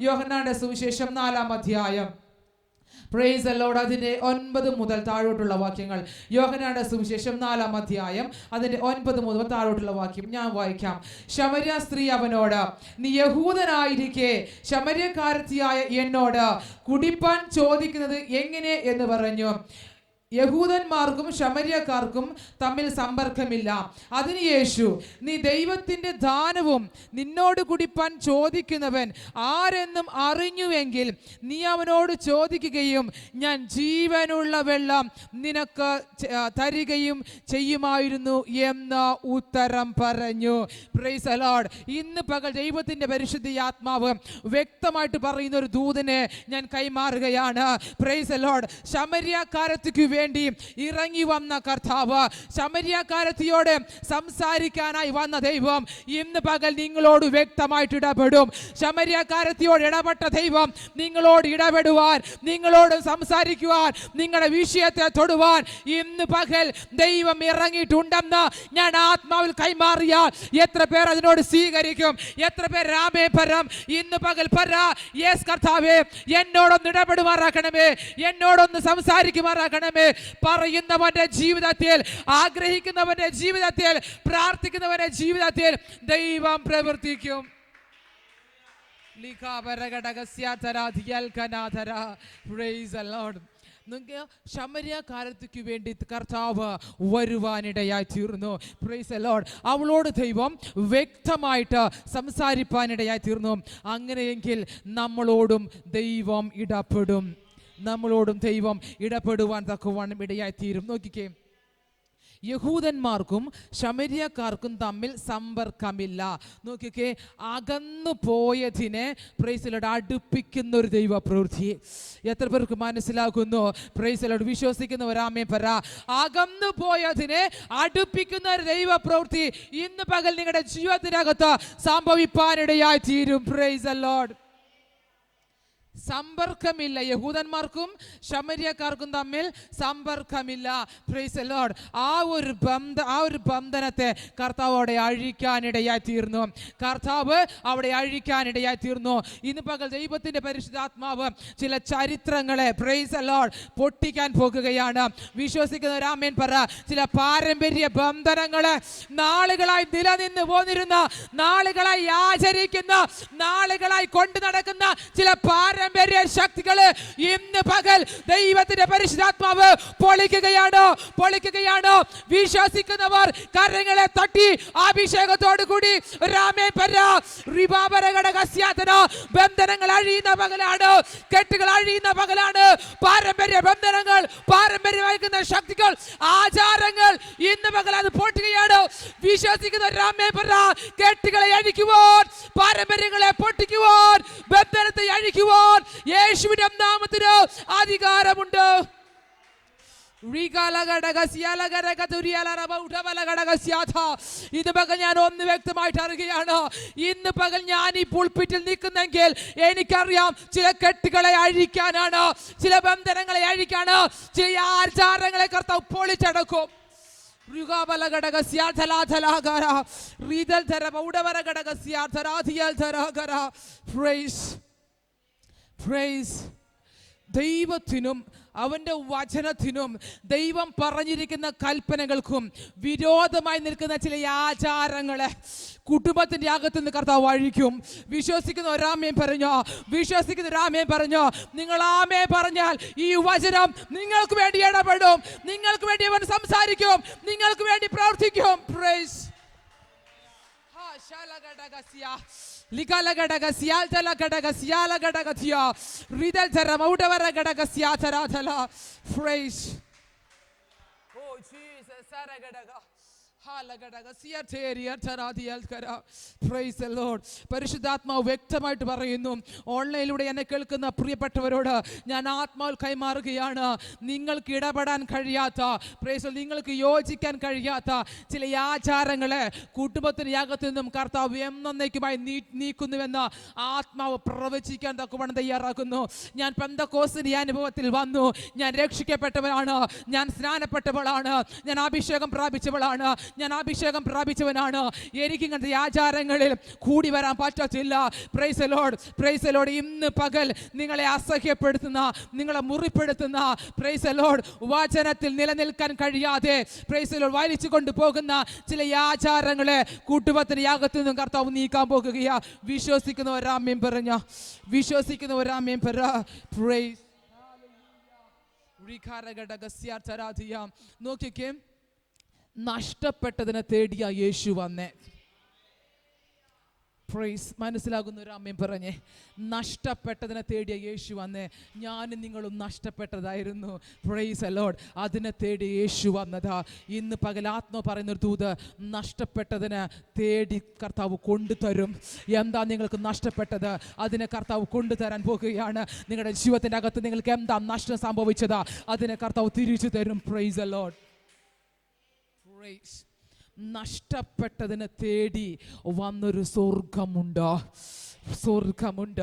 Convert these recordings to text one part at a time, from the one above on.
യോഹന്നാന്റെ സുവിശേഷം 4-ാം അധ്യായം. Price the Lord. അതിന്റെ 9 മുതൽ താഴോട്ടുള്ള വാക്യങ്ങൾ. യോഹന്നാന്റെ സുവിശേഷം 4-ാം അധ്യായം അതിന്റെ 9 മുതൽ താഴോട്ടുള്ള വാക്യം ഞാൻ വായിക്കാം. ശമര്യ സ്ത്രീ അവനോട്, നീ യഹൂദനായിരിക്കെ ശമര്യക്കാരത്തിയായ എന്നോട് കുടിപ്പാൻ ചോദിക്കുന്നത് എങ്ങനെ എന്ന് പറഞ്ഞു. യഹൂദന്മാർക്കും ശമര്യക്കാർക്കും തമ്മിൽ സമ്പർക്കമില്ല. അതിന് യേശു, നീ ദൈവത്തിന്റെ ദാനവും നിന്നോട് കുടിപ്പാൻ ചോദിക്കുന്നവൻ ആരെന്നും അറിഞ്ഞുവെങ്കിൽ നീ അവനോട് ചോദിക്കുകയും ഞാൻ ജീവനുള്ള വെള്ളം നിനക്ക് തരികയും ചെയ്യുമായിരുന്നു എന്ന് ഉത്തരം പറഞ്ഞു. Price the Lord. ഇന്ന് പകൽ ദൈവത്തിന്റെ പരിശുദ്ധ ആത്മാവ് വ്യക്തമായിട്ട് പറയുന്ന ഒരു ദൂതനെ ഞാൻ കൈമാറുകയാണ്. Praise the Lord. ശമര്യക്കാരത്തിക്ക് വേണ്ടി ഇറങ്ങി വന്ന കർത്താവ്, ശമര്യക്കാരത്തിയോട് സംസാരിക്കാനായി വന്ന ദൈവം ഇന്ന് പകൽ നിങ്ങളോട് വ്യക്തമായിട്ട് ഇടപെടും. ശമര്യക്കാരത്തിയോട് ഇടപെട്ട ദൈവം നിങ്ങളോട് ഇടപെടുവാൻ, നിങ്ങളോട് സംസാരിക്കുവാൻ, നിങ്ങളുടെ വിഷയത്തെ തൊടുവാൻ ഇന്ന് പകൽ ദൈവം ഇറങ്ങിയിട്ടുണ്ടെന്ന് ഞാൻ ആത്മാവിൽ കൈമാറിയാൽ എത്ര പേർ അതിനോട് സ്വീകരിക്കും? എത്ര പേർ രാമേ പരം ഇന്ന് പകൽ പറ, യേസ് കർത്താവേ, എന്നോടൊന്ന് ഇടപെടുമാറാക്കണമേ, എന്നോടൊന്ന് സംസാരിക്കുമാറാക്കണമേ. പറയുന്നവന്റെ ജീവിതത്തിൽ, ആഗ്രഹിക്കുന്നവന്റെ ജീവിതത്തിൽ, പ്രാർത്ഥിക്കുന്നവന്റെ ജീവിതത്തിൽ ദൈവം പ്രവർത്തിക്കും. ശമര്യക്കാരത്തിക്ക് വേണ്ടി കർത്താവ് വരുവാനിടയായി തീർന്നു. Price the Lord. അവളോട് ദൈവം വ്യക്തമായിട്ട് സംസാരിപ്പാനിടയായി തീർന്നു. അങ്ങനെയെങ്കിൽ നമ്മളോടും ദൈവം ഇടപെടും, നമ്മളോടും ദൈവം ഇടപെടുവാൻ തക്കവണ്ണം ഇടയായി തീരും. നോക്കിക്കേ, യഹൂദന്മാർക്കും ശമര്യക്കാർക്കും തമ്മിൽ സമ്പർക്കമില്ല. നോക്കിക്കേ, അകന്നു പോയതിനെ പ്രൈസ് ദി ലോർഡ് അടുപ്പിക്കുന്ന ഒരു ദൈവ പ്രവൃത്തി. എത്ര പേർക്ക് മനസ്സിലാക്കുന്നു? Price the Lord. വിശ്വസിക്കുന്നവർ ആമേൻ പറ. അകന്നു പോയതിനെ അടുപ്പിക്കുന്ന ഒരു ദൈവ പ്രവൃത്തി ഇന്ന് പകൽ നിങ്ങളുടെ ജീവിതത്തിനകത്ത് സംഭവിപ്പാനിടയായി തീരും. Praise the Lord. സമ്പർക്കമില്ല, യഹൂദന്മാർക്കും ശമര്യക്കാർക്കും തമ്മിൽ സമ്പർക്കമില്ല. Price the Lord. ആ ഒരു ബന്ധനത്തെ കർത്താവ് അവിടെ അഴിക്കാനിടയായി തീർന്നു. കർത്താവ് അവിടെ അഴിക്കാനിടയായി തീർന്നു. ഇന്ന് പകൽ ദൈവത്തിന്റെ പരിശുദ്ധാത്മാവ് ചില ചരിത്രങ്ങളെ പ്രൈസ് ദി ലോർഡ് പൊട്ടിക്കാൻ പോകുകയാണ്. വിശ്വസിക്കുന്നവർ ആമേൻ പറ. ചില പാരമ്പര്യ ബന്ധനങ്ങളെ, നാളുകളായി നിലനിന്ന് പോന്നിരുന്ന, നാളുകളായി ആചരിക്കുന്ന, നാളുകളായി കൊണ്ടു നടക്കുന്ന ചില പാരമ്പര്യ ശക്തികള് ഇന്ന് പകൽ ദൈവത്തിന്റെ പരിശുദ്ധാത്മാവ് പൊളിക്കുകയാണ്. വിശ്വസിക്കുന്നവർ കരങ്ങളെ തട്ടി അഭിഷേകത്തോടു കൂടി ബന്ധനങ്ങൾ അഴിയുന്ന പകലാണ്, കെട്ടുകൾ അഴിയുന്ന പകലാണ്. പാരമ്പര്യ ബന്ധനങ്ങൾ, പാരമ്പര്യമായിരിക്കുന്ന ശക്തികൾ, ആചാരങ്ങൾ ഇന്ന് പകൽ അത് പൊട്ടുകയാണ്. വിശ്വസിക്കുന്നവർ കെട്ടുകളെ അഴിക്കുവാൻ, പാരമ്പര്യങ്ങളെ പൊട്ടിക്കുവാൻ, ബന്ധനത്തെ അഴിക്കുവാൻ യേശുവിന്റെ നാമത്തിന് അധികാരമുണ്ട്. ഇന്ന് പകൽ ഞാൻ ഒന്ന് വ്യക്തമായിട്ട് അറിയുകയാണ്. ഇന്ന് പകൽ ഞാൻ ഈ പുൾപിറ്റിൽ നിൽക്കുന്നെങ്കിൽ എനിക്കറിയാം ചില കെട്ടുകളെ അഴിക്കാനാണ്, ചില ബന്ധനങ്ങളെ അഴിക്കാണ്, ചില ആചാരങ്ങളെ കർത്താവ് പൊളിച്ചടക്കും. ദൈവത്തിനും അവന്റെ വചനത്തിനും ദൈവം പറഞ്ഞിരിക്കുന്ന കൽപ്പനകൾക്കും വിരോധമായി നിൽക്കുന്ന ചില ആചാരങ്ങളെ കുടുംബത്തിന്റെ അകത്തുനിന്ന് കർത്താവ് അഴിക്കും. വിശ്വസിക്കുന്ന ഒരാമേൻ പറഞ്ഞോ, വിശ്വസിക്കുന്ന ഒരാമേൻ പറഞ്ഞോ. നിങ്ങൾ ആമേ പറഞ്ഞാൽ ഈ വചനം നിങ്ങൾക്ക് വേണ്ടി ഇടപെടും, നിങ്ങൾക്ക് വേണ്ടി അവൻ സംസാരിക്കും, നിങ്ങൾക്ക് വേണ്ടി പ്രവർത്തിക്കും. പ്രൈസ് പരിശുദ്ധാത്മാവ് വ്യക്തമായിട്ട് പറയുന്നു. ഓൺലൈനിലൂടെ എന്നെ കേൾക്കുന്ന പ്രിയപ്പെട്ടവരോട് ഞാൻ ആത്മാവിൽ കൈമാറുകയാണ്. നിങ്ങൾക്ക് ഇടപെടാൻ കഴിയാത്ത, നിങ്ങൾക്ക് യോജിക്കാൻ കഴിയാത്ത ചില ആചാരങ്ങളെ കുടുംബത്തിന് അകത്തു നിന്നും കർത്താവ് എന്നേക്കുമായി നീക്കുന്നുവെന്ന് ആത്മാവ് പ്രവചിക്കാൻ തക്കവണ്ണം തയ്യാറാക്കുന്നു. ഞാൻ പെന്തക്കോസ്തിന്റെ അനുഭവത്തിൽ വന്നു. ഞാൻ രക്ഷിക്കപ്പെട്ടവളാണ്, ഞാൻ സ്നാനപ്പെട്ടവളാണ്, ഞാൻ അഭിഷേകം പ്രാപിച്ചവളാണ്, ഞാൻ അഭിഷേകം പ്രാപിച്ചവനാണ്, എനിക്ക് ഇങ്ങനത്തെ ആചാരങ്ങളിൽ കൂടി വരാൻ പറ്റത്തില്ല. Price the Lord, praise the Lord. ഇന്ന് പകൽ നിങ്ങളെ അസഹ്യപ്പെടുത്തുന്ന, നിങ്ങളെ മുറിപ്പെടുത്തുന്ന, പ്രൈസ് ദി ലോർഡ്, വചനത്തിൽ നിലനിൽക്കാൻ കഴിയാതെ പ്രൈസ് ദി ലോർഡ് വലിച്ചു കൊണ്ടുപോകുന്ന ചില ആചാരങ്ങളെ കൂട്ടുപത്തിന് യാഗത്തു നിന്നും കർത്താവ് നീക്കാൻ പോകുകയാ. വിശ്വസിക്കുന്നവരാമ്യം പറഞ്ഞ, വിശ്വസിക്കുന്നവരാമ്യം പറ. പ്രൈസ് നോക്കിക്കേ, നഷ്ടപ്പെട്ടതിനെ തേടിയ യേശു വന്നേ. പ്രൈസ്, മനസ്സിലാകുന്ന ഒരു അമ്മയും പറഞ്ഞേ, നഷ്ടപ്പെട്ടതിനെ തേടിയ യേശു വന്നേ. ഞാനും നിങ്ങളും നഷ്ടപ്പെട്ടതായിരുന്നു. പ്രൈസ് ദി ലോർഡ്, അതിനെ തേടി യേശു വന്നതാ. ഇന്ന് പകൽ ആത്മ പറയുന്നൊരു ദൂത്, നഷ്ടപ്പെട്ടതിനെ തേടി കർത്താവ് കൊണ്ടുതരും. എന്താ നിങ്ങൾക്ക് നഷ്ടപ്പെട്ടത്? അതിനെ കർത്താവ് കൊണ്ടുതരാൻ പോകുകയാണ്. നിങ്ങളുടെ ജീവിതത്തിൻ്റെ അകത്ത് നിങ്ങൾക്ക് എന്താ നഷ്ടം സംഭവിച്ചതാ, അതിനെ കർത്താവ് തിരിച്ചു തരും. Praise the Lord. പ്രൈസ്. നഷ്ടപ്പെട്ടതിനെ തേടി വന്നൊരു സ്വർഗമുണ്ടോ? സ്വർഗമുണ്ട്.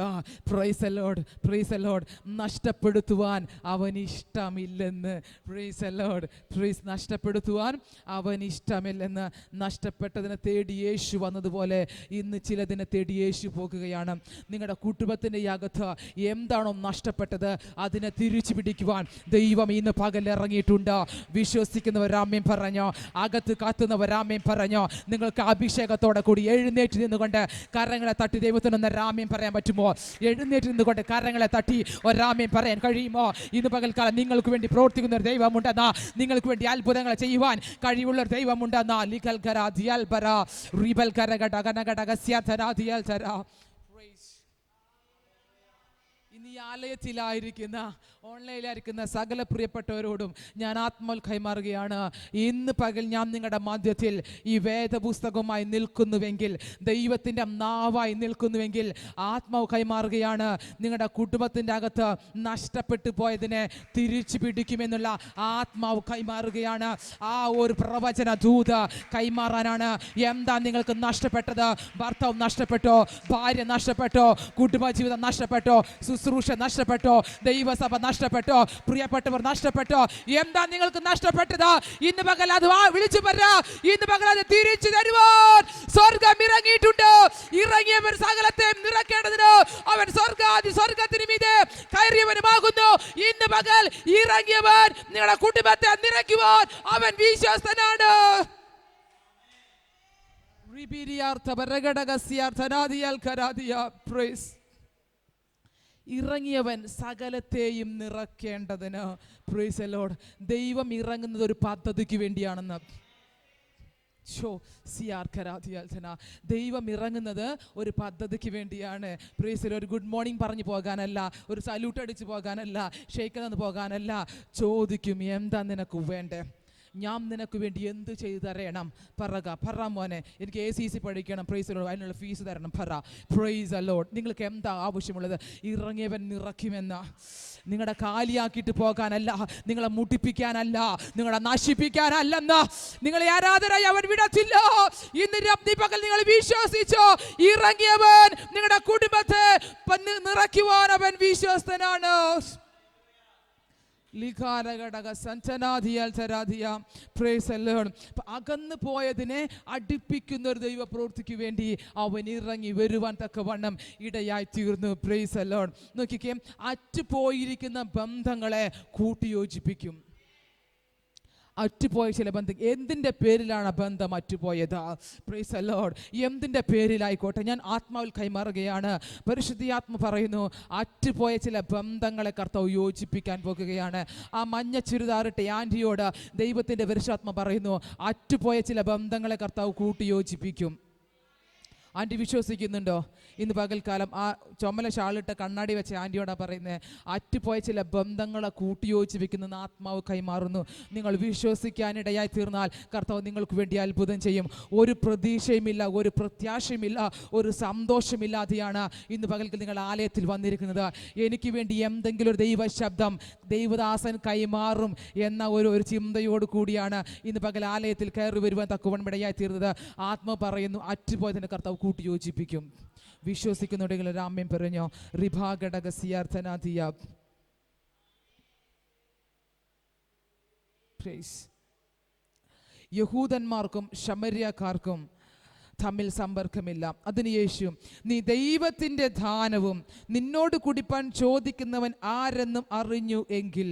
Praise the Lord, praise the Lord. നഷ്ടപ്പെടുത്തുവാൻ അവന് ഇഷ്ടമില്ലെന്ന്. Praise the Lord, praise. നഷ്ടപ്പെടുത്തുവാൻ അവന് ഇഷ്ടമില്ലെന്ന്. നഷ്ടപ്പെട്ടതിനെ തേടി യേശു വന്നതുപോലെ ഇന്ന് ചിലതിനെ തേടി യേശു പോകുകയാണ്. നിങ്ങളുടെ കുടുംബത്തിൻ്റെ അകത്ത് എന്താണോ നഷ്ടപ്പെട്ടത് അതിനെ തിരിച്ചു പിടിക്കുവാൻ ദൈവം ഇന്ന് പകൽ ഇറങ്ങിയിട്ടുണ്ട്. വിശ്വസിക്കുന്നവരാമ്യം പറഞ്ഞോ, അകത്ത് കാത്തുന്നവരാമ്യം പറഞ്ഞോ. നിങ്ങൾക്ക് അഭിഷേകത്തോടെ കൂടി എഴുന്നേറ്റ് നിന്നുകൊണ്ട് കരങ്ങളെ തട്ടി ദൈവത്തിനൊന്ന് രാമ്യം പറയാൻ പറ്റുമോ? എഴുന്നേറ്റ് നിന്നുകൊണ്ട് കരങ്ങളെ തട്ടി ഒരാമ്യം പറയാൻ കഴിയുമോ? ഇന്ന് പകൽക്കാലം നിങ്ങൾക്ക് വേണ്ടി പ്രവർത്തിക്കുന്ന ഒരു ദൈവമുണ്ടെന്നാ, നിങ്ങൾക്ക് വേണ്ടി അത്ഭുതങ്ങൾ ചെയ്യുവാൻ കഴിവുള്ള ഒരു ദൈവമുണ്ടെന്നാ. ഇന്ന് ഈ ആലയത്തിലായിരിക്കുന്ന, ഓൺലൈനിലായിരിക്കുന്ന സകല പ്രിയപ്പെട്ടവരോടും ഞാൻ ആത്മാവിൽ കൈമാറുകയാണ്. ഇന്ന് പകൽ ഞാൻ നിങ്ങളുടെ മധ്യത്തിൽ ഈ വേദപുസ്തകവുമായി നിൽക്കുന്നുവെങ്കിൽ, ദൈവത്തിൻ്റെ നാവായി നിൽക്കുന്നുവെങ്കിൽ ആത്മാവ് കൈമാറുകയാണ്. നിങ്ങളുടെ കുടുംബത്തിൻ്റെ അകത്ത് നഷ്ടപ്പെട്ടു പോയതിനെ തിരിച്ചു പിടിക്കുമെന്നുള്ള ആത്മാവ് കൈമാറുകയാണ്. ആ ഒരു പ്രവചന ദൂത് കൈമാറാനാണ്. എന്താ നിങ്ങൾക്ക് നഷ്ടപ്പെട്ടത്? ഭർത്താവ് നഷ്ടപ്പെട്ടോ? ഭാര്യ നഷ്ടപ്പെട്ടോ? കുടുംബജീവിതം നഷ്ടപ്പെട്ടോ? ശുശ്രൂഷ നഷ്ടപ്പെട്ടോ? ദൈവസഭ നഷ്ടപ്പെട്ടോ? പ്രിയപ്പെട്ടവർ നഷ്ടപ്പെട്ടോ? എന്താ നിങ്ങൾക്ക് നഷ്ടപ്പെട്ടത്? ഇന്ന് പകൽ അത് വിളിച്ചു പറ. ഇന്ന് പകൽ അത് തിരിച്ചു തരുവാൻ സ്വർഗം ഇറങ്ങിയിട്ടുണ്ട്. ഇറങ്ങിയവൻ സകലത്തെ നിറക്കേണ്ടതിന് അവൻ സ്വർഗത്തിന് മീതെ കയറിയവനുമാകുന്നു. ഇന്ന് പകൽ ഇറങ്ങിയവൻ നിങ്ങളുടെ കുടുംബത്തെ നിറയ്ക്കുവാൻ അവൻ വിശ്വസ്തനാണ്. ഇറങ്ങിയവൻ സകലത്തെയും നിറക്കേണ്ടതിന്. Price the Lord. ദൈവം ഇറങ്ങുന്നത് ഒരു പദ്ധതിക്ക് വേണ്ടിയാണെന്ന്. ദൈവം ഇറങ്ങുന്നത് ഒരു പദ്ധതിക്ക് വേണ്ടിയാണ്. Price the Lord. ഒരു ഗുഡ് മോർണിംഗ് പറഞ്ഞു പോകാനല്ല, ഒരു സല്യൂട്ട് അടിച്ച് പോകാനല്ല, ഷെയ്ക്ക് തന്ന് പോകാനല്ല. ചോദിക്കും, എന്താ നിനക്ക് വേണ്ടേ? ഞാൻ നിനക്ക് വേണ്ടി എന്ത് ചെയ്തു തരണം? പറ മോനെ, എനിക്ക് ACC പഠിക്കണം, പ്രൈസ് ദി ലോർഡ്, അതിനുള്ള ഫീസ് തരണം, പറ. Price the Lord. നിങ്ങൾക്ക് എന്താ ആവശ്യമുള്ളത്? ഇറങ്ങിയവൻ നിറയ്ക്കുമെന്ന. നിങ്ങളുടെ കാലിയാക്കിയിട്ട് പോകാനല്ല, നിങ്ങളെ മുട്ടിപ്പിക്കാനല്ല, നിങ്ങളെ നശിപ്പിക്കാനല്ലെന്ന്. നിങ്ങളെ ആരാധനയായി അവൻ വിടത്തില്ല. ഇന്ന് പകൽ നിങ്ങൾ വിശ്വസിച്ചോ? ഇറങ്ങിയവൻ നിങ്ങളുടെ കുടുംബത്തെ നിറയ്ക്കുവാൻ അവൻ വിശ്വസ്തനാണ്. അകന്നു പോയതിനെ അടുപ്പിക്കുന്ന ഒരു ദൈവ പ്രവൃത്തിക്ക് വേണ്ടി അവൻ ഇറങ്ങി വരുവാൻ തക്കവണ്ണം ഇടയായി തീർന്നു. Price the Lord. നോക്കിക്കേ, അറ്റുപോയിരിക്കുന്ന ബന്ധങ്ങളെ കൂട്ടിയോജിപ്പിക്കും. അറ്റുപോയ ചില ബന്ധം, എന്തിൻ്റെ പേരിലാണ് ബന്ധം അറ്റുപോയത്? Price the Lord. എന്തിൻ്റെ പേരിലായിക്കോട്ടെ, ഞാൻ ആത്മാവിൽ കൈമാറുകയാണ്. പരിശുദ്ധാത്മ പറയുന്നു, അറ്റുപോയ ചില ബന്ധങ്ങളെ കർത്താവ് യോജിപ്പിക്കാൻ പോകുകയാണ്. ആ മഞ്ഞ ചുരിദാറിട്ട് ആൻറ്റിയോട് ദൈവത്തിൻ്റെ പരിശുദ്ധാത്മ പറയുന്നു, അറ്റുപോയ ചില ബന്ധങ്ങളെ കർത്താവ് കൂട്ടി യോജിപ്പിക്കും. ആൻറ്റി വിശ്വസിക്കുന്നുണ്ടോ? ഇന്ന് പകൽക്കാലം ആ ചുമല ഷാളിട്ട കണ്ണാടി വെച്ച ആൻറ്റിയോടാ പറയുന്നത്, അറ്റുപോയ ചില ബന്ധങ്ങളെ കൂട്ടിയോജിച്ച് വെക്കുന്ന ആത്മാവ് കൈമാറുന്നു. നിങ്ങൾ വിശ്വസിക്കാനിടയായി തീർന്നാൽ കർത്താവ് നിങ്ങൾക്ക് വേണ്ടി അത്ഭുതം ചെയ്യും. ഒരു പ്രതീക്ഷയുമില്ല, ഒരു പ്രത്യാശയുമില്ല, ഒരു സന്തോഷമില്ലാതെയാണ് ഇന്ന് പകൽക്ക് നിങ്ങൾ ആലയത്തിൽ വന്നിരിക്കുന്നത്. എനിക്ക് വേണ്ടി എന്തെങ്കിലും ഒരു ദൈവ ശബ്ദം ദൈവദാസൻ കൈമാറും എന്ന ഒരു ചിന്തയോട് കൂടിയാണ് ഇന്ന് പകൽ ആലയത്തിൽ കയറി വരുവാൻ തക്കവണ്ണം ഇടയായി തീർന്നത്. ആത്മാവ് പറയുന്നു, അറ്റുപോയതിന് കർത്താവ് കൂട്ടി യോജിപ്പിക്കും. വിശ്വസിക്കുന്നുണ്ടെങ്കിൽ രാമ്യം പറഞ്ഞോ. റിഭാഘടകസിയാർത്ഥനാദിയ. യഹൂദന്മാർക്കും ശമര്യക്കാർക്കും തമ്മിൽ സമ്പർക്കമില്ല. അതിന് യേശു, നീ ദൈവത്തിൻ്റെ ദാനവും നിന്നോട് കുടിപ്പാൻ ചോദിക്കുന്നവൻ ആരെന്നും അറിഞ്ഞു എങ്കിൽ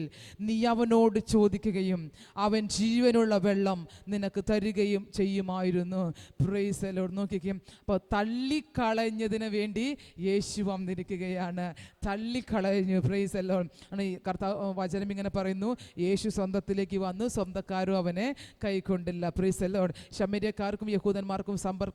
നീ അവനോട് ചോദിക്കുകയും അവൻ ജീവനുള്ള വെള്ളം നിനക്ക് തരികയും ചെയ്യുമായിരുന്നു. Price the Lord. നോക്കിക്കും, അപ്പോൾ തള്ളിക്കളഞ്ഞതിന് വേണ്ടി യേശു വന്നിരിക്കുകയാണ്. തള്ളിക്കളഞ്ഞു. Price the Lord. ഈ കർത്താവ് വചനം ഇങ്ങനെ പറയുന്നു, യേശു സ്വന്തത്തിലേക്ക് വന്നു, സ്വന്തക്കാരും അവനെ കൈക്കൊണ്ടില്ല. Praise the Lord. ശമര്യക്കാർക്കും യഹൂദന്മാർക്കും സമ്പർക്കമില്ലാതിരിക്കെ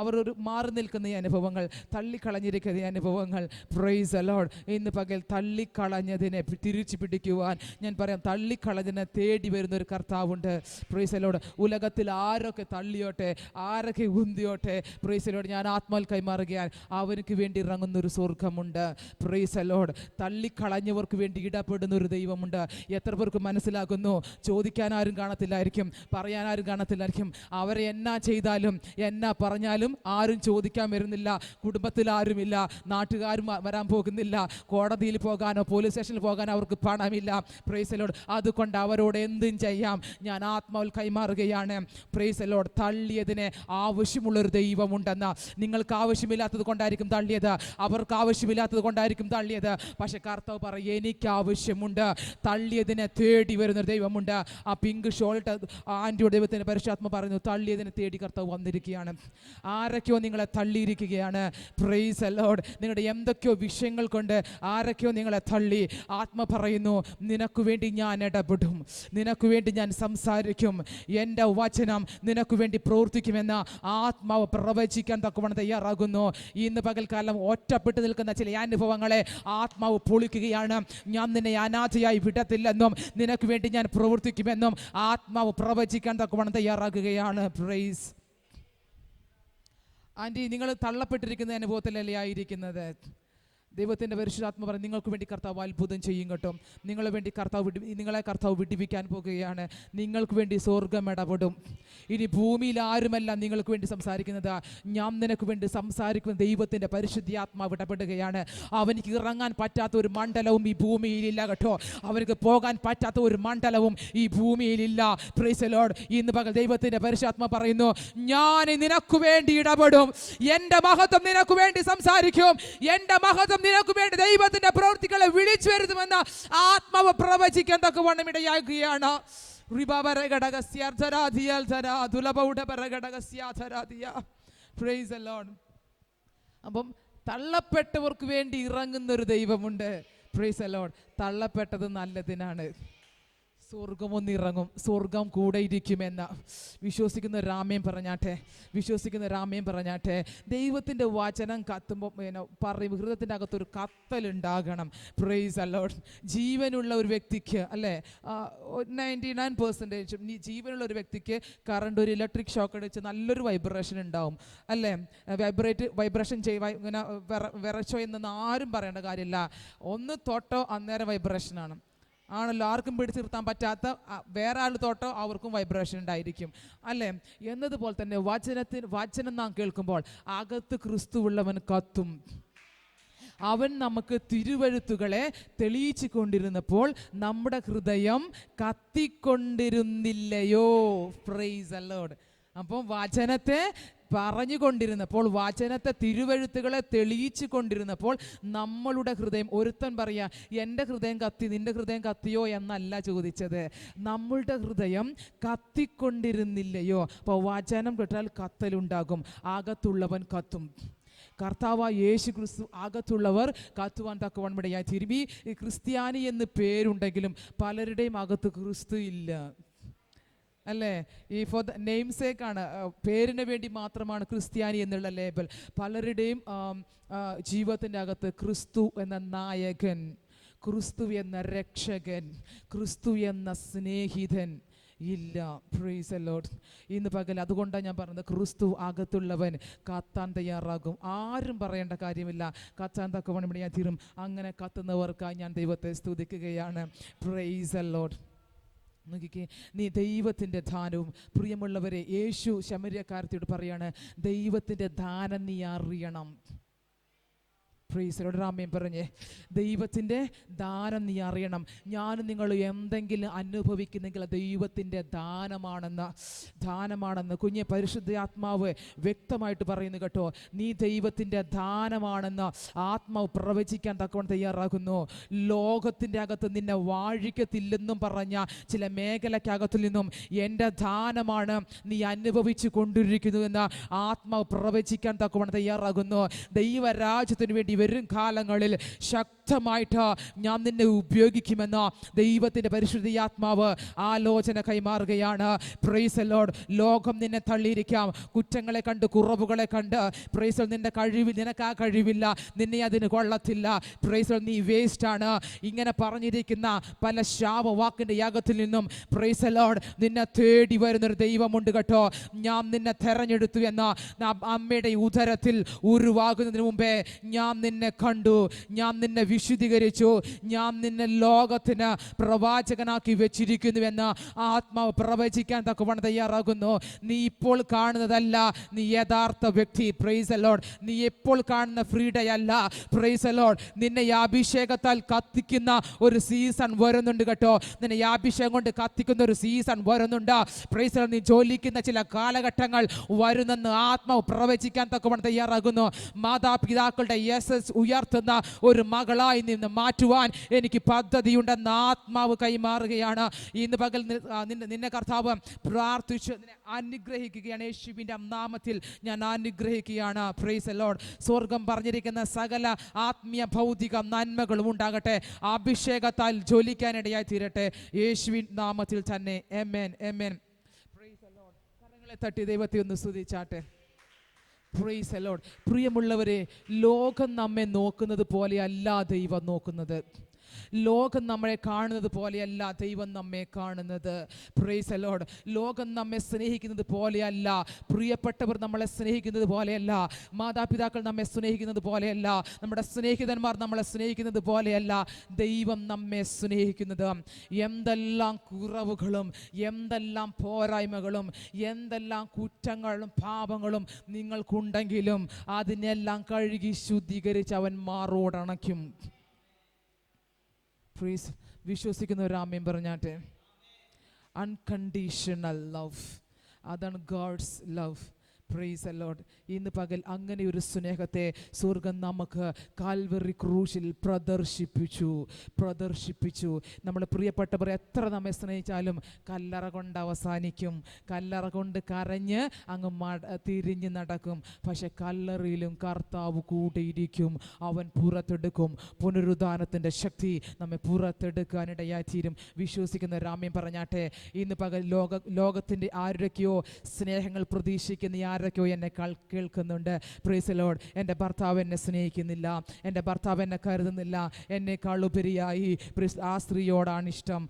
അവർ ഒരു മാറി നിൽക്കുന്ന ഈ അനുഭവങ്ങൾ, തള്ളിക്കളഞ്ഞിരിക്കുന്ന ഈ അനുഭവങ്ങൾ, പ്രൈസ് ദി ലോർഡ്, ഇന്ന് പകൽ തള്ളിക്കളഞ്ഞതിനെ തിരിച്ചു പിടിക്കുവാൻ ഞാൻ പറയാം, തള്ളിക്കളഞ്ഞതിനെ തേടി വരുന്ന ഒരു കർത്താവുണ്ട്. Praise the Lord. ഉലകത്തിൽ ആരൊക്കെ തള്ളിയോട്ടെ, ആരൊക്കെ ഉന്തിയോട്ടെ, പ്രൈസ് ദി ലോർഡ്, ഞാൻ ആത്മാൽ കൈമാറുകയാണ്, അവർക്ക് വേണ്ടി ഇറങ്ങുന്ന ഒരു സ്വർഗമുണ്ട്. Praise the Lord. തള്ളിക്കളഞ്ഞവർക്ക് വേണ്ടി ഇടപെടുന്ന ഒരു ദൈവമുണ്ട്. എത്ര പേർക്ക് മനസ്സിലാകുന്നു? ചോദിക്കാൻ ആരും കാണത്തില്ലായിരിക്കും, പറയാൻ ആരും കാണത്തില്ലായിരിക്കും. അവരെ എന്നാ ചെയ്താലും എന്നാ പറഞ്ഞാലും ആരും ചോദിക്കാൻ വരുന്നില്ല. കുടുംബത്തിൽ ആരുമില്ല, നാട്ടുകാരും വരാൻ പോകുന്നില്ല, കോടതിയിൽ പോകാനോ പോലീസ് സ്റ്റേഷനിൽ പോകാനോ അവർക്ക് പണമില്ല. Praise the Lord. അതുകൊണ്ട് അവരോട് എന്തും ചെയ്യാം. ഞാൻ ആത്മാവിൽ കൈമാറുകയാണ്. Praise the Lord. തള്ളിയതിനെ ആവശ്യമുള്ളൊരു ദൈവമുണ്ടെന്ന്. നിങ്ങൾക്ക് ആവശ്യമില്ലാത്തത് കൊണ്ടായിരിക്കും തള്ളിയത്, അവർക്ക് ആവശ്യമില്ലാത്തത് കൊണ്ടായിരിക്കും തള്ളിയത്. പക്ഷെ കർത്താവ് പറയും, എനിക്ക് ആവശ്യമുണ്ട്. തള്ളിയതിനെ തേടി വരുന്നൊരു ദൈവമുണ്ട്. ആ പിങ്ക് ഷോൾട്ട് ആൻറ്റിയുടെ ദൈവത്തിൻ്റെ പരിശുദ്ധാത്മ പറയുന്നു, തള്ളിയതിനെ തേടി കർത്താവ് വന്നിരിക്കുകയാണ്. ആരൊക്കെയോ നിങ്ങളെ തള്ളിയിരിക്കുകയാണ്. Price the Lord. നിങ്ങളുടെ എന്തൊക്കെയോ വിഷയങ്ങൾ കൊണ്ട് ആരൊക്കെയോ നിങ്ങളെ തള്ളി. ആത്മ പറയുന്നു, നിനക്ക് വേണ്ടി ഞാൻ ഇടപെടും, നിനക്ക് വേണ്ടി ഞാൻ സംസാരിക്കും, എൻ്റെ വചനം നിനക്ക് വേണ്ടി പ്രവർത്തിക്കുമെന്ന് ആത്മാവ് പ്രവചിക്കാൻ തക്കവണ്ണം തയ്യാറാകുന്നു. ഇന്ന് പകൽക്കാലം ഒറ്റപ്പെട്ട് നിൽക്കുന്ന ചില അനുഭവങ്ങളെ ആത്മാവ് പൊളിക്കുകയാണ്. ഞാൻ നിന്നെ അനാഥയായി വിടത്തില്ലെന്നും നിനക്ക് വേണ്ടി ഞാൻ പ്രവർത്തിക്കുമെന്നും ആത്മാവ് പ്രവചിക്കാൻ തക്കവണ്ണം തയ്യാറാക്കുകയാണ്. പ്രൈസ്. ആൻറ്റി, നിങ്ങൾ തള്ളപ്പെട്ടിരിക്കുന്ന അനുഭവത്തിലല്ലേ ആയിരിക്കുന്നത്? ദൈവത്തിൻ്റെ പരിശുദ്ധാത്മ പറഞ്ഞ്, നിങ്ങൾക്ക് വേണ്ടി കർത്താവ് അത്ഭുതം ചെയ്യും കേട്ടോ. നിങ്ങളെ കർത്താവ് വിടിവിക്കാൻ പോകുകയാണ്. നിങ്ങൾക്ക് വേണ്ടി സ്വർഗം ഇടപെടും. ഇനി ഭൂമിയിൽ ആരുമല്ല നിങ്ങൾക്ക് വേണ്ടി സംസാരിക്കുന്നത്, ഞാൻ നിനക്ക് വേണ്ടി സംസാരിക്കുന്ന ദൈവത്തിൻ്റെ പരിശുദ്ധാത്മാവ് ഇടപെടുകയാണ്. അവനിക്ക് ഇറങ്ങാൻ പറ്റാത്ത ഒരു മണ്ഡലവും ഈ ഭൂമിയിലില്ല കേട്ടോ. അവർക്ക് പോകാൻ പറ്റാത്ത ഒരു മണ്ഡലവും ഈ ഭൂമിയിലില്ല. Price the Lord. ഇന്ന് പകൽ ദൈവത്തിൻ്റെ പരിശുദ്ധാത്മ പറയുന്നു, ഞാൻ നിനക്ക് വേണ്ടി ഇടപെടും, എൻ്റെ മഹത്വം നിനക്ക് വേണ്ടി സംസാരിക്കും, എൻ്റെ മഹത്വം നിനക്ക് വേണ്ടി ദൈവത്തിന്റെ പ്രവൃത്തികളെ വിളിച്ചു വരുത്തുമെന്ന് ആത്മാവ് പ്രവചിക്കാൻ തക്കവണ്ണം ഇടയാക്കുകയാണ്. അപ്പം തള്ളപ്പെട്ടവർക്ക് വേണ്ടി ഇറങ്ങുന്നൊരു ദൈവമുണ്ട്. Praise the Lord. തള്ളപ്പെട്ടത് നല്ലതിനാണ്. സ്വർഗമൊന്നിറങ്ങും, സ്വർഗം കൂടെ ഇരിക്കുമെന്ന് വിശ്വസിക്കുന്ന രാമേം പറഞ്ഞാട്ടെ. ദൈവത്തിൻ്റെ വചനം കത്തുമ്പോൾ പറയും, ഹൃദയത്തിൻ്റെ അകത്തൊരു കത്തലുണ്ടാകണം. Price the Lord. ജീവനുള്ള ഒരു വ്യക്തിക്ക് അല്ലേ, 99% ജീവനുള്ള ഒരു വ്യക്തിക്ക് കറണ്ട് ഒരു ഇലക്ട്രിക് ഷോക്ക് അടിച്ച് നല്ലൊരു വൈബ്രേഷൻ ഉണ്ടാവും അല്ലേ. വൈബ്രേഷൻ ഇങ്ങനെ വിറച്ചോ എന്നൊന്നും ആരും പറയേണ്ട കാര്യമില്ല. ഒന്ന് തൊട്ടോ അന്നേരം വൈബ്രേഷനാണ് ആണല്ലോ. ആർക്കും പിടിച്ചു നിർത്താൻ പറ്റാത്ത വേറെ ആൾ തൊട്ടോ അവർക്കും വൈബ്രേഷൻ ഉണ്ടായിരിക്കും അല്ലേ. എന്നതുപോലെ തന്നെ വചനം നാം കേൾക്കുമ്പോൾ അകത്ത് ക്രിസ്തുവുള്ളവൻ കത്തും. അവൻ നമുക്ക് തിരുവഴുത്തുകളെ തെളിയിച്ചു കൊണ്ടിരുന്നപ്പോൾ നമ്മുടെ ഹൃദയം കത്തിക്കൊണ്ടിരുന്നില്ലയോ? Price the Lord. അപ്പം വചനത്തെ പറഞ്ഞുകൊണ്ടിരുന്നപ്പോൾ, വചനത്തെ തിരുവഴുത്തുകളെ തെളിയിച്ചു കൊണ്ടിരുന്നപ്പോൾ നമ്മളുടെ ഹൃദയം, ഒരുത്തൻ പറയാ എൻ്റെ ഹൃദയം കത്തി, നിൻ്റെ ഹൃദയം കത്തിയോ എന്നല്ല ചോദിച്ചത്, നമ്മളുടെ ഹൃദയം കത്തിക്കൊണ്ടിരുന്നില്ലയോ? അപ്പോൾ വചനം കേട്ടാൽ കത്തലുണ്ടാകും. അകത്തുള്ളവൻ കത്തും. കർത്താവായ യേശു ക്രിസ്തു അകത്തുള്ളവർ കത്തുവാൻ തക്കവണ്ണം തിരുമ്പി. ക്രിസ്ത്യാനി എന്ന് പേരുണ്ടെങ്കിലും പലരുടെയും അകത്ത് ക്രിസ്തു ഇല്ല അല്ലേ. ഈ ഫോർ ദ നെയിം സേക്കാണ്, പേരിന് വേണ്ടി മാത്രമാണ് ക്രിസ്ത്യാനി എന്നുള്ള ലേബൽ. പലരുടെയും ജീവിതത്തിൻ്റെ അകത്ത് ക്രിസ്തു എന്ന നായകൻ, ക്രിസ്തു എന്ന രക്ഷകൻ, ക്രിസ്തു എന്ന സ്നേഹിതൻ ഇല്ല. Price the Lord. ഇന്ന് പകൽ അതുകൊണ്ടാണ് ഞാൻ പറഞ്ഞത്, ക്രിസ്തു അകത്തുള്ളവൻ കത്താൻ തയ്യാറാകും. ആരും പറയേണ്ട കാര്യമില്ല, കത്താൻ തക്കവണ്ണം ഞാൻ തീരും. അങ്ങനെ കത്തുന്നവർക്കായി ഞാൻ ദൈവത്തെ സ്തുതിക്കുകയാണ്. Price the Lord. നോക്കിക്കേ, നീ ദൈവത്തിൻ്റെ ദാനവും. പ്രിയമുള്ളവരെ, യേശു ശമര്യക്കാരത്തിയോട് പറയാണ്, ദൈവത്തിൻ്റെ ദാനം നീ അറിയണം. പ്രൈസ് രാമയും പറഞ്ഞേ, ദൈവത്തിൻ്റെ ദാനം നീ അറിയണം. ഞാനും നിങ്ങൾ എന്തെങ്കിലും അനുഭവിക്കുന്നെങ്കിൽ ദൈവത്തിൻ്റെ ദാനമാണെന്ന് കുഞ്ഞെ പരിശുദ്ധാത്മാവ് വ്യക്തമായിട്ട് പറയുന്നു കേട്ടോ. നീ ദൈവത്തിൻ്റെ ദാനമാണെന്ന് ആത്മാവ് പ്രവചിക്കാൻ തക്കവണ്ണം തയ്യാറാകുന്നു. ലോകത്തിൻ്റെ അകത്ത് നിന്നെ വാഴിക്കത്തില്ലെന്നും പറഞ്ഞ ചില മേഖലക്കകത്തു നിന്നും എൻ്റെ ദാനമാണ് നീ അനുഭവിച്ചു കൊണ്ടിരിക്കുന്നുവെന്ന് ആത്മാവ് പ്രവചിക്കാൻ തക്കവണ്ണം തയ്യാറാകുന്നു. ദൈവരാജ്യത്തിന് വേണ്ടി വരും കാലങ്ങളിൽ ശക്തമായിട്ട് ഞാൻ നിന്നെ ഉപയോഗിക്കുമെന്ന് ദൈവത്തിൻ്റെ പരിശുദ്ധാത്മാവ് ആലോചന കൈമാറുകയാണ്. Praise the Lord. ലോകം നിന്നെ തള്ളിയിരിക്കാം, കുറ്റങ്ങളെ കണ്ട് കുറവുകളെ കണ്ട്. Price the Lord. നിന്റെ കഴിവ്, നിനക്ക് ആ കഴിവില്ല, നിന്നെ അതിന് കൊള്ളത്തില്ല. Price the Lord. നീ വേസ്റ്റാണ്. ഇങ്ങനെ പറഞ്ഞിരിക്കുന്ന പല ശാപവാക്കിൻ്റെ യാഗത്തിൽ നിന്നും പ്രൈസ് ദി ലോർഡ് നിന്നെ തേടി വരുന്നൊരു ദൈവമുണ്ട് കേട്ടോ. ഞാൻ നിന്നെ തെരഞ്ഞെടുത്തു എന്ന അമ്മയുടെ ഉദരത്തിൽ ഉരുവാകുന്നതിന് മുമ്പേ ഞാൻ നിന്നെ കണ്ടു, ഞാൻ നിന്നെ വിശുദ്ധീകരിച്ചു, ഞാൻ നിന്നെ ലോകത്തിന് പ്രവാചകനാക്കി വെച്ചിരിക്കുന്നുവെന്ന് ആത്മാവ് പ്രവചിക്കാൻ തക്കവണ്ണം തയ്യാറാകുന്നു. നീ ഇപ്പോൾ കാണുന്നതല്ല നീ യഥാർത്ഥ വ്യക്തി. Price the Lord. നീ ഇപ്പോൾ കാണുന്ന ഫ്രീഡയല്ല. Price the Lord. നിന്നെ ഈ അഭിഷേകത്താൽ കത്തിക്കുന്ന ഒരു സീസൺ വരുന്നുണ്ട് കേട്ടോ. നിന്നെ ഈ അഭിഷേകം കൊണ്ട് കത്തിക്കുന്ന ഒരു സീസൺ വരുന്നുണ്ട്. Price the Lord. നീ ജോലിക്കുന്ന ചില കാലഘട്ടങ്ങൾ വരുന്നെന്ന് ആത്മാവ് പ്രവചിക്കാൻ തക്കവണ്ണം തയ്യാറാകുന്നു. മാതാപിതാക്കളുടെ യശസ് ഉയർത്തുന്ന ഒരു മകളായി നിന്ന് മാറ്റുവാൻ എനിക്ക് പദ്ധതിയുണ്ടെന്ന് ആത്മാവ് കൈമാറുകയാണ്. ഇന്ന് പകൽ നിന്നെ കർത്താവ് പ്രാർത്ഥിച്ച് നിന്നെ അനുഗ്രഹിക്കുകയാണ്. യേശുവിൻ്റെ നാമത്തിൽ ഞാൻ അനുഗ്രഹിക്കുകയാണ്. Price the Lord. സ്വർഗം പറഞ്ഞിരിക്കുന്ന സകല ആത്മീയ ഭൗതിക നന്മകളും ഉണ്ടാകട്ടെ, അഭിഷേകത്താൽ ജ്വലിക്കാനിടയായി തീരട്ടെ, യേശുവിൻ നാമത്തിൽ തന്നെ. ആമേൻ, ആമേൻ. Praise the Lord. കരങ്ങളെ തട്ടി ദൈവത്തെ ഒന്ന് സ്തുതിച്ചാട്ടെ. Price the Lord. പ്രിയമുള്ളവരെ, ലോകം നമ്മെ നോക്കുന്നത് പോലെയല്ല ദൈവം നോക്കുന്നത്. ലോകം നമ്മളെ കാണുന്നത് പോലെയല്ല ദൈവം നമ്മെ കാണുന്നത്. Price the Lord. ലോകം നമ്മെ സ്നേഹിക്കുന്നത് പോലെയല്ല, പ്രിയപ്പെട്ടവർ നമ്മളെ സ്നേഹിക്കുന്നത് പോലെയല്ല, മാതാപിതാക്കൾ നമ്മെ സ്നേഹിക്കുന്നത് പോലെയല്ല, നമ്മുടെ സ്നേഹിതന്മാർ നമ്മളെ സ്നേഹിക്കുന്നത് പോലെയല്ല ദൈവം നമ്മെ സ്നേഹിക്കുന്നത്. എന്തെല്ലാം കുറവുകളും എന്തെല്ലാം പോരായ്മകളും എന്തെല്ലാം കുറ്റങ്ങളും പാപങ്ങളും നിങ്ങൾക്കുണ്ടെങ്കിലും അതിനെല്ലാം കഴുകി ശുദ്ധീകരിച്ച് അവൻ മാറോടണയ്ക്കും. പ്ലീസ് വിശ്വസിക്കുന്ന ഒരു ആമേൻ പറഞ്ഞാട്ടെ. അൺകണ്ടീഷണൽ ലവ്, അതാണ് God's love. Praise the Lord. ഇന്ന് പകൽ അങ്ങനെ ഒരു സ്നേഹത്തെ സ്വർഗം നമുക്ക് കാൽവറി ക്രൂശിൽ പ്രദർശിപ്പിച്ചു. നമ്മുടെ പ്രിയപ്പെട്ടവർ എത്ര നമ്മെ സ്നേഹിച്ചാലും കല്ലറ കൊണ്ട് അവസാനിക്കും, കല്ലറ കൊണ്ട് കരഞ്ഞ് അങ്ങ് തിരിഞ്ഞ് നടക്കും. പക്ഷെ കല്ലറയിലും കർത്താവ് കൂടെയിരിക്കും, അവൻ പുറത്തെടുക്കും. പുനരുദ്ധാനത്തിൻ്റെ ശക്തി നമ്മെ പുറത്തെടുക്കാനിടയായി തീരും. വിശ്വസിക്കുന്ന രാമ്യം പറഞ്ഞാട്ടെ. ഇന്ന് പകൽ ലോകത്തിൻ്റെ ആരൊക്കെയോ സ്നേഹങ്ങൾ പ്രതീക്ഷിക്കുന്ന ആരൊക്കെയോ എന്നെ കേൾക്കുന്നുണ്ട്. Price the Lord. എൻ്റെ ഭർത്താവ് എന്നെ സ്നേഹിക്കുന്നില്ല, എൻ്റെ ഭർത്താവ് എന്നെ കരുതുന്നില്ല, എന്നെക്കാൾ ഉപരിയായി ആ സ്ത്രീയോടാണ് ഇഷ്ടം,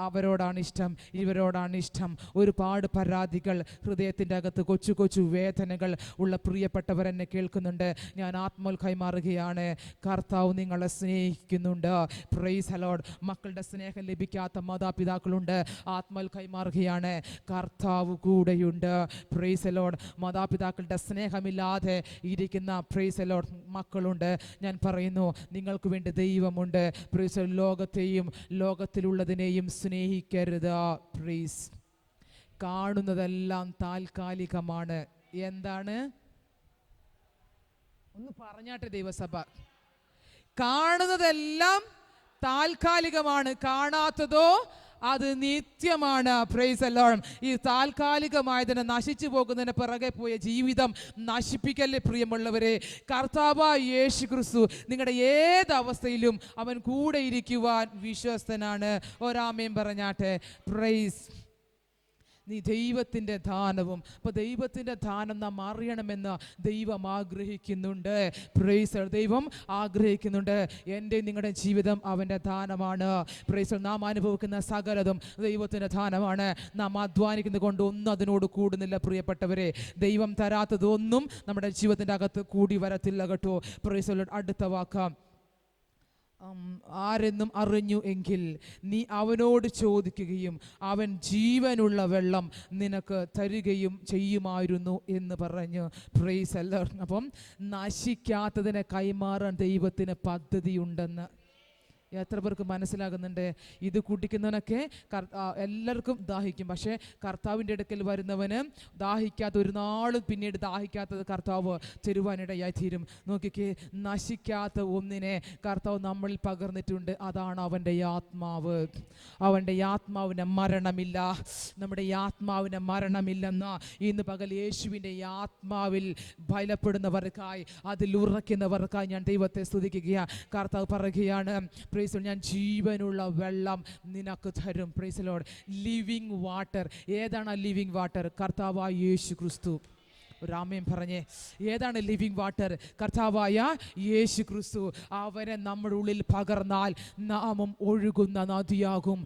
അവരോടാണ് ഇഷ്ടം, ഇവരോടാണ് ഇഷ്ടം. ഒരുപാട് പരാതികൾ, ഹൃദയത്തിൻ്റെ അകത്ത് കൊച്ചു കൊച്ചു വേദനകൾ ഉള്ള പ്രിയപ്പെട്ടവർ എന്നെ കേൾക്കുന്നുണ്ട്. ഞാൻ ആത്മാവിൽ കൈമാറുകയാണ്, കർത്താവ് നിങ്ങളെ സ്നേഹിക്കുന്നുണ്ട്. Price the Lord. മക്കളുടെ സ്നേഹം ലഭിക്കാത്ത മാതാപിതാക്കളുണ്ട്, ആത്മാവിൽ കൈമാറുകയാണ്, കർത്താവ് കൂടെയുണ്ട്. Price the Lord. മാതാപിതാക്കളുടെ സ്നേഹമില്ലാതെ ഇരിക്കുന്ന പ്രൈസ് ദി ലോർഡ് മക്കളുണ്ട്. ഞാൻ പറയുന്നു, നിങ്ങൾക്ക് വേണ്ടി ദൈവമുണ്ട്. പ്രൈസ് ലോകത്തെയും ലോകത്തിലുള്ളതിനെയും സ്നേഹിക്കരുത്. പ്രൈസ്. കാണുന്നതെല്ലാം താൽക്കാലികമാണ്. എന്താണ്? ഒന്ന് പറഞ്ഞാട്ടെ ദൈവസഭ. കാണുന്നതെല്ലാം താൽക്കാലികമാണ്, കാണാത്തതോ അത് നിത്യമാണ്. Price the Lord. ഈ താൽക്കാലികമായതിനെ നശിച്ചു പോകുന്നതിന് പിറകെ പോയ ജീവിതം നശിപ്പിക്കല്ലേ പ്രിയമുള്ളവരെ. കർത്താവായ യേശു ക്രിസ്തു നിങ്ങളുടെ ഏതവസ്ഥയിലും അവൻ കൂടെ ഇരിക്കുവാൻ വിശ്വസ്തനാണ്. ഒരാമേൻ പറഞ്ഞാട്ടെ. പ്രൈസ്. നീ ദൈവത്തിൻ്റെ ദാനവും. അപ്പോൾ ദൈവത്തിൻ്റെ ദാനം നാം അറിയണമെന്ന് ദൈവം ആഗ്രഹിക്കുന്നുണ്ട്. പ്രൈസ്. ദൈവം ആഗ്രഹിക്കുന്നുണ്ട്. എൻ്റെ നിങ്ങളുടെ ജീവിതം അവൻ്റെ ദാനമാണ്. പ്രൈസ്. നാം അനുഭവിക്കുന്ന സകലതും ദൈവത്തിൻ്റെ ദാനമാണ്. നാം അധ്വാനിക്കുന്നത് കൊണ്ട് ഒന്നും അതിനോട് കൂടുന്നില്ല പ്രിയപ്പെട്ടവരെ. ദൈവം തരാത്തതൊന്നും നമ്മുടെ ജീവിതത്തിൻ്റെ അകത്ത് കൂടി വരത്തില്ല കേട്ടോ. പ്രൈസ്. അടുത്ത വാക്കാം ആരെന്നും അറിഞ്ഞു എങ്കിൽ നീ അവനോട് ചോദിക്കുകയും അവൻ ജീവനുള്ള വെള്ളം നിനക്ക് തരികയും ചെയ്യുമായിരുന്നു എന്ന് പറഞ്ഞു. Price the Lord. അപ്പം നശിക്കാത്തതിനെ കൈമാറാൻ ദൈവത്തിന് പദ്ധതിയുണ്ടെന്ന് എത്ര പേർക്ക് മനസ്സിലാകുന്നുണ്ട്? ഇത് കുടിക്കുന്നവനൊക്കെ എല്ലാവർക്കും ദാഹിക്കും, പക്ഷേ കർത്താവിൻ്റെ അടുക്കൽ വരുന്നവന് ദാഹിക്കാത്ത, ഒരു നാളും പിന്നീട് ദാഹിക്കാത്തത് കർത്താവ് തരുവാനിടയായി തീരും. നോക്കിക്കേ, നശിക്കാത്ത ഒന്നിനെ കർത്താവ് നമ്മളിൽ പകർന്നിട്ടുണ്ട്. അതാണ് അവൻ്റെ ആത്മാവ്. അവൻ്റെ ആത്മാവിന് മരണമില്ല. നമ്മുടെ ആത്മാവിന് മരണമില്ലെന്ന് ഇന്ന് പകൽ യേശുവിൻ്റെ ആത്മാവിൽ ബലപ്പെടുന്നവർക്കായി, അതിൽ ഉറയ്ക്കുന്നവർക്കായി ഞാൻ ദൈവത്തെ സ്തുതിക്കുകയാണ്. കർത്താവ് പറയുകയാണ്, ഞാൻ ജീവനുള്ള വെള്ളം നിനക്ക് തരും. Praise the Lord. Living water. ഏതാണ് ആ ലിവിങ് വാട്ടർ? കർത്താവായ യേശു ക്രിസ്തു. രാമയും പറഞ്ഞേ, ഏതാണ് ലിവിങ് വാട്ടർ? കർത്താവായ യേശു ക്രിസ്തു. അവനെ നമ്മുടെ ഉള്ളിൽ പകർന്നാൽ നാമും ഒഴുകുന്ന നദിയാകും.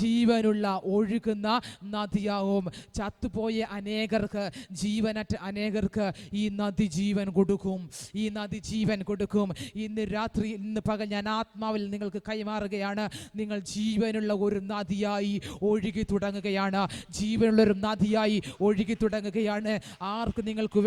ജീവനുള്ള ഒഴുകുന്ന നദിയാകും. ചത്തുപോയ അനേകർക്ക്, ജീവനറ്റ അനേകർക്ക് ഈ നദി ജീവൻ കൊടുക്കും. ഈ നദി ജീവൻ കൊടുക്കും. ഇന്ന് രാത്രി, ഇന്ന് പകൽ ഞാൻ ആത്മാവിൽ നിങ്ങൾക്ക് കൈമാറുകയാണ്. നിങ്ങൾ ജീവനുള്ള ഒരു നദിയായി ഒഴുകി തുടങ്ങുകയാണ്. ജീവനുള്ളൊരു നദിയായി ഒഴുകി തുടങ്ങുകയാണ്. ആർക്ക് നിങ്ങൾക്ക്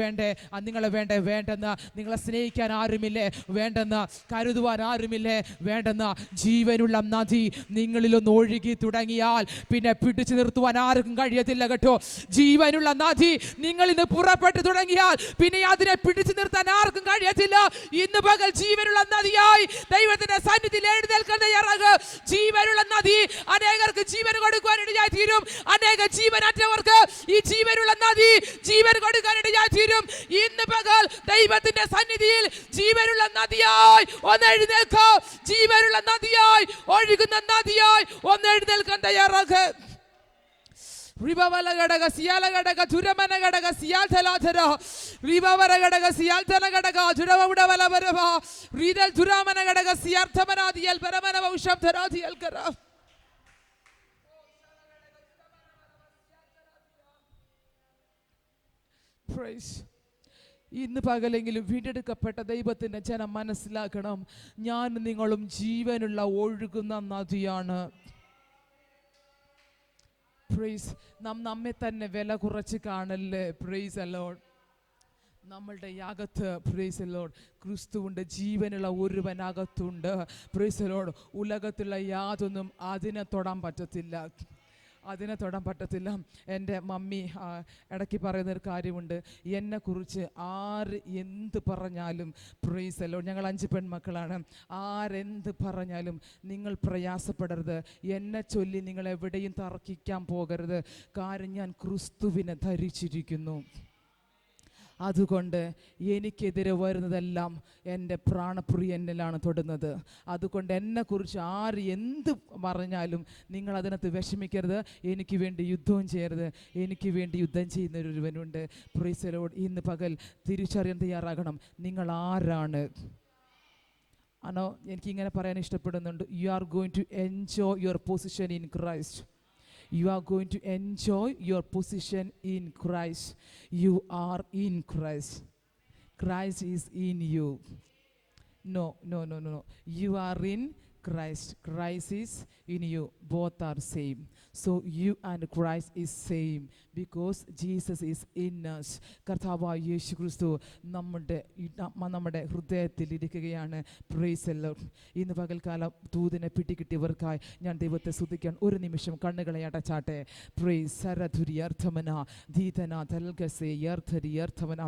നിങ്ങളെ വേണ്ടെന്ന്, നിങ്ങളെ സ്നേഹിക്കാൻ ആരുമില്ലേ, വേണ്ടെന്ന് കരുതുവാൻ ആരുമില്ലേ, വേണ്ടെന്ന്. ജീവനുള്ള നദി നിങ്ങളിലൊന്ന് ഒഴുകി തുടങ്ങിയാൽ പിന്നെ പിടിച്ചു നിർത്തുവാൻ ആർക്കും കഴിയത്തില്ല കേട്ടോ. ജീവനുള്ള നദി നിങ്ങളിൽ നിന്ന് പുറപ്പെട്ടു തുടങ്ങിയാൽ പിന്നെ അതിനെ പിടിച്ചു നിർത്താൻ ആർക്കും കഴിയത്തില്ല. ഇന്ന് പകൽ ജീവനുള്ള നദിയായി ദൈവത്തിന്റെ സന്നിധിയിൽ എഴുന്നേൽക്കാൻ തയ്യാറാകുക. ജീവനുള്ള നദി അനേകർക്ക് ജീവൻ കൊടുക്കുവാനിടയായി തീരും. അനേക ജീവനറ്റവർക്ക് ഈ ജീവനുള്ള നദി ജീവൻ കൊടുക്കാനിടയായി തീരും. ഇന്ന് പകൽ ദൈവത്തിന്റെ സന്നിധിയിൽ ജീവനുള്ള നദിയായി ഒന്ന് എഴുന്നേൽക്കോ. ജീവനുള്ള നദിയായി, ഒഴുകുന്ന നദിയായി ഒന്ന് എഴുന്നേൽക്കാൻ തയ്യാറാകുക. റിബവല ഘടക സിയാല ഘടക തുരമന ഘടക സിയാൽ തലാധര റിബവര ഘടക സിയാൽ തന ഘടക തുരവടവല വരവ റിദൽ തുരമന ഘടക സിയാർത്ഥമനാദിയൽ പരമന വൗഷം ധരാദിയൽ കര. ഇന്ന് പകലെങ്കിലും വീണ്ടെടുക്കപ്പെട്ട ദൈവത്തിന്റെ ജനം മനസ്സിലാക്കണം, ഞാൻ നിങ്ങളും ജീവനുള്ള ഒഴുകുന്ന നദിയാണ്. നമ്മെ തന്നെ വില കുറച്ച് കാണല്ലേ. Praise the Lord. നമ്മളുടെ അകത്ത് പ്രൈസ് ദി ലോർഡ് ക്രിസ്തുവുണ്ട്. ജീവനുള്ള ഒരുവനകത്തുണ്ട്. Praise the Lord. ഉലകത്തുള്ള യാതൊന്നും അതിനെ തൊടാൻ പറ്റത്തില്ല. എൻ്റെ മമ്മി ഇടയ്ക്ക് പറയുന്നൊരു കാര്യമുണ്ട്, എന്നെക്കുറിച്ച് ആര് എന്ത് പറഞ്ഞാലും പ്രൈസ് ദി ലോർഡ്, ഞങ്ങൾ 5 പെൺമക്കളാണ്, ആരെന്ത് പറഞ്ഞാലും നിങ്ങൾ പ്രയാസപ്പെടരുത്. എന്നെ ചൊല്ലി നിങ്ങൾ എവിടെയും തർക്കിക്കാൻ പോകരുത്. കാര്യം ഞാൻ ക്രിസ്തുവിനെ ധരിച്ചിരിക്കുന്നു. അതുകൊണ്ട് എനിക്കെതിരെ വരുന്നതെല്ലാം എൻ്റെ പ്രാണപ്രിയനിലാണ് തൊടുന്നത്. അതുകൊണ്ട് എന്നെക്കുറിച്ച് ആര് എന്ത് പറഞ്ഞാലും നിങ്ങൾ അതിനകത്ത് വിഷമിക്കരുത്. എനിക്ക് വേണ്ടി യുദ്ധവും ചെയ്യരുത്. എനിക്ക് വേണ്ടി യുദ്ധം ചെയ്യുന്നൊരുവനുണ്ട്. Price the Lord. ഇന്ന് പകൽ തിരിച്ചറിയാൻ തയ്യാറാകണം, നിങ്ങൾ ആരാണ്. ആണോ? എനിക്കിങ്ങനെ പറയാൻ ഇഷ്ടപ്പെടുന്നുണ്ട്. You are going to enjoy your position in Christ. You are going to enjoy your position in Christ. You are in Christ. Christ is in you. No. You are in Christ. Christ is in you. Both are same. So you and Christ is same because Jesus is in us. കർത്താവായ യേശു ക്രിസ്തു നമ്മുടെ ഹൃദയത്തിൽ ഇരിക്കുകയാണ്. Price the Lord. ഇന്ന് പകൽക്കാലം ദൂതിനെ പിടികിട്ടിയവർക്കായി ഞാൻ ദൈവത്തെ സ്തുതിക്കാൻ ഒരു നിമിഷം കണ്ണുകളെ അടച്ചാട്ടെ. പ്രൈസ് സരധുരി അർത്ഥമന ധീതന തൽഗസേ യർധരി അർത്ഥമന.